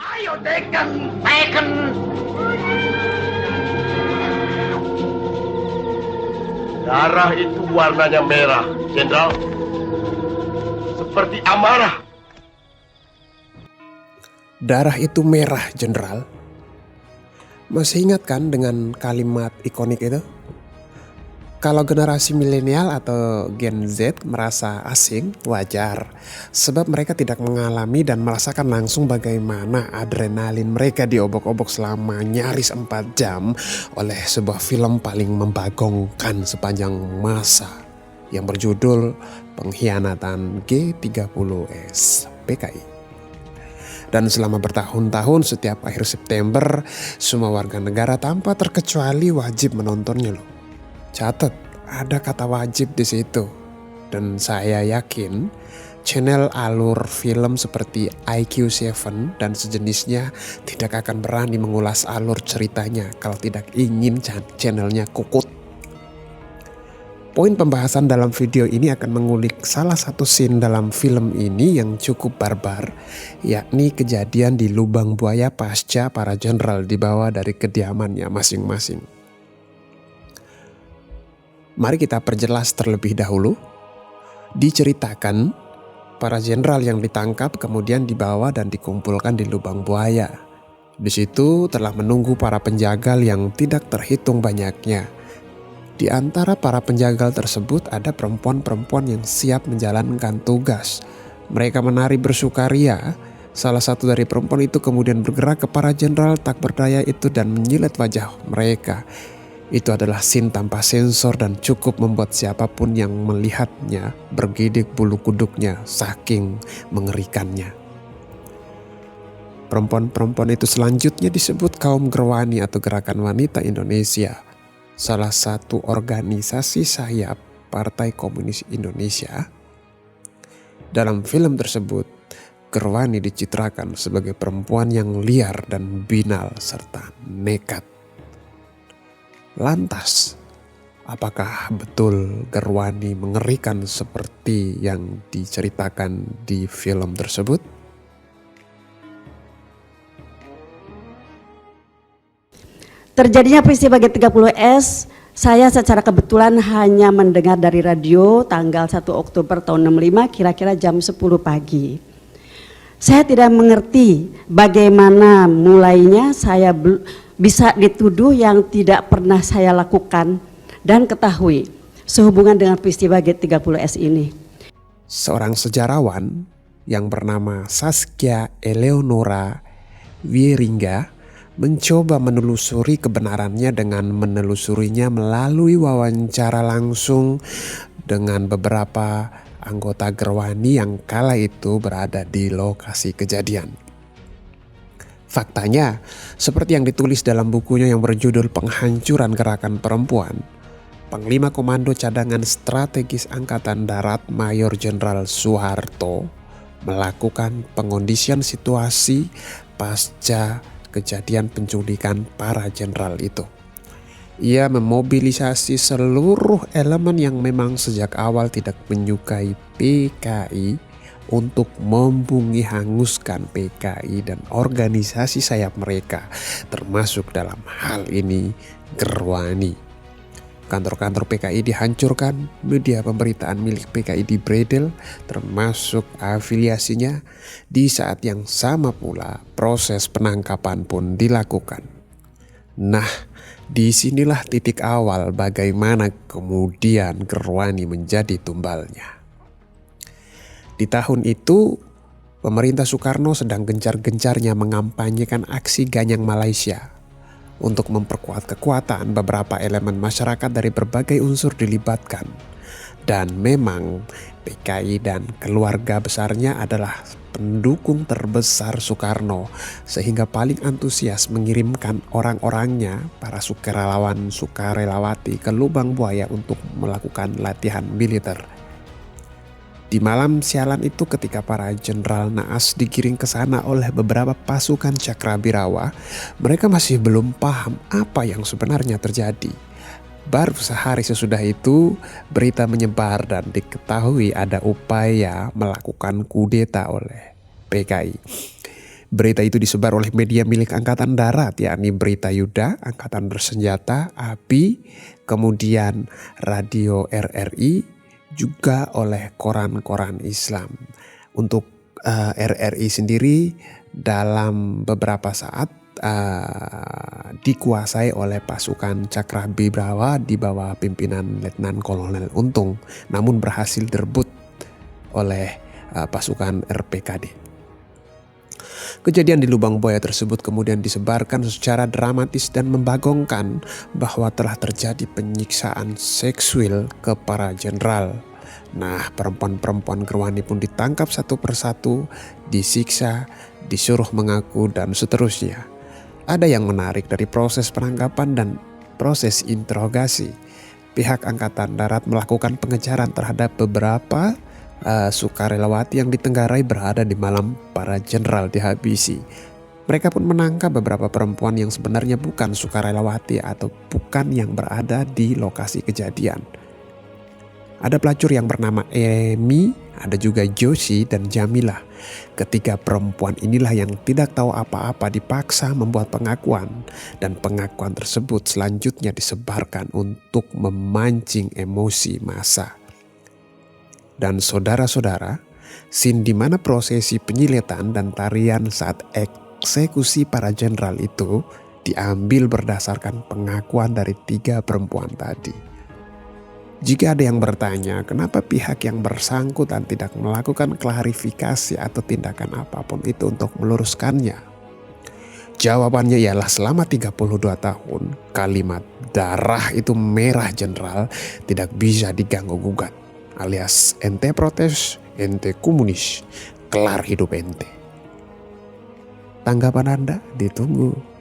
Ayo tekan, tekan. Darah itu warnanya merah, Jenderal. Seperti amarah. Darah itu merah, Jenderal. Masih ingat kan dengan kalimat ikonik itu? Kalau generasi milenial atau Gen Z merasa asing, wajar. Sebab mereka tidak mengalami dan merasakan langsung bagaimana adrenalin mereka diobok-obok selama nyaris 4 jam oleh sebuah film paling membagongkan sepanjang masa yang berjudul Pengkhianatan G30S PKI. Dan selama bertahun-tahun setiap akhir September, semua warga negara tanpa terkecuali wajib menontonnya loh. Catat, ada kata wajib di situ. Dan saya yakin channel alur film seperti IQ7 dan sejenisnya tidak akan berani mengulas alur ceritanya kalau tidak ingin channelnya kukut. Poin pembahasan dalam video ini akan mengulik salah satu scene dalam film ini yang cukup barbar, yakni kejadian di lubang buaya pasca para jenderal dibawa dari kediamannya masing-masing. Mari kita perjelas terlebih dahulu. Diceritakan para jenderal yang ditangkap kemudian dibawa dan dikumpulkan di lubang buaya. Di situ telah menunggu para penjagal yang tidak terhitung banyaknya. Di antara para penjagal tersebut ada perempuan-perempuan yang siap menjalankan tugas. Mereka menari bersukaria. Salah satu dari perempuan itu kemudian bergerak ke para jenderal tak berdaya itu dan menyilet wajah mereka. Itu adalah scene tanpa sensor dan cukup membuat siapapun yang melihatnya bergidik bulu kuduknya saking mengerikannya. Perempuan-perempuan itu selanjutnya disebut kaum Gerwani atau Gerakan Wanita Indonesia, salah satu organisasi sayap Partai Komunis Indonesia. Dalam film tersebut, Gerwani dicitrakan sebagai perempuan yang liar dan binal serta nekat. Lantas, apakah betul Gerwani mengerikan seperti yang diceritakan di film tersebut? Terjadinya peristiwa G30S, saya secara kebetulan hanya mendengar dari radio tanggal 1 Oktober tahun 65 kira-kira jam 10 pagi. Saya tidak mengerti bagaimana mulainya saya bisa dituduh yang tidak pernah saya lakukan dan ketahui sehubungan dengan peristiwa G30S ini. Seorang sejarawan yang bernama Saskia Eleonora Wieringa mencoba menelusuri kebenarannya dengan menelusurinya melalui wawancara langsung dengan beberapa anggota Gerwani yang kala itu berada di lokasi kejadian. Faktanya, seperti yang ditulis dalam bukunya yang berjudul Penghancuran Gerakan Perempuan, Panglima Komando Cadangan Strategis Angkatan Darat Mayor Jenderal Soeharto melakukan pengondisian situasi pasca kejadian penculikan para jenderal itu. Ia memobilisasi seluruh elemen yang memang sejak awal tidak menyukai PKI untuk membumi hanguskan PKI dan organisasi sayap mereka, termasuk dalam hal ini Gerwani. Kantor-kantor PKI dihancurkan, media pemberitaan milik PKI dibredel, termasuk afiliasinya. Di saat yang sama pula proses penangkapan pun dilakukan. Nah, disinilah titik awal bagaimana kemudian Gerwani menjadi tumbalnya. Di tahun itu, pemerintah Soekarno sedang gencar-gencarnya mengampanyekan aksi Ganyang Malaysia. Untuk memperkuat kekuatan, beberapa elemen masyarakat dari berbagai unsur dilibatkan. Dan memang PKI dan keluarga besarnya adalah pendukung terbesar Soekarno, sehingga paling antusias mengirimkan orang-orangnya, para sukarelawati ke lubang buaya untuk melakukan latihan militer. Di malam sialan itu ketika para jenderal naas digiring ke sana oleh beberapa pasukan Cakrabirawa, mereka masih belum paham apa yang sebenarnya terjadi. Baru sehari sesudah itu berita menyebar dan diketahui ada upaya melakukan kudeta oleh PKI. Berita itu disebar oleh media milik Angkatan Darat, yakni Berita Yuda, Angkatan Bersenjata, ABI, kemudian Radio RRI, juga oleh koran-koran Islam. Untuk RRI sendiri dalam beberapa saat dikuasai oleh pasukan Cakrabibrawa di bawah pimpinan Letnan Kolonel Untung, namun berhasil direbut oleh pasukan RPKD. Kejadian di Lubang Buaya tersebut kemudian disebarkan secara dramatis dan membagongkan bahwa telah terjadi penyiksaan seksual ke para jenderal. Nah, perempuan-perempuan Gerwani pun ditangkap satu persatu, disiksa, disuruh mengaku, dan seterusnya. Ada yang menarik dari proses penangkapan dan proses interogasi. Pihak Angkatan Darat melakukan pengejaran terhadap beberapa sukarelawati yang ditenggarai berada di malam para jenderal dihabisi. Mereka pun menangkap beberapa perempuan yang sebenarnya bukan sukarelawati atau bukan yang berada di lokasi kejadian. Ada pelacur yang bernama Emi, ada juga Joshi dan Jamilah. Ketiga perempuan inilah yang tidak tahu apa-apa dipaksa membuat pengakuan, dan pengakuan tersebut selanjutnya disebarkan untuk memancing emosi massa. Dan saudara-saudara, scene di mana prosesi penyiletan dan tarian saat eksekusi para jenderal itu diambil berdasarkan pengakuan dari 3 perempuan tadi. Jika ada yang bertanya kenapa pihak yang bersangkutan tidak melakukan klarifikasi atau tindakan apapun itu untuk meluruskannya, jawabannya ialah selama 32 tahun kalimat darah itu merah jenderal tidak bisa diganggu-gugat. Alias ente protes, ente komunis, kelar hidup ente. Tanggapan Anda ditunggu.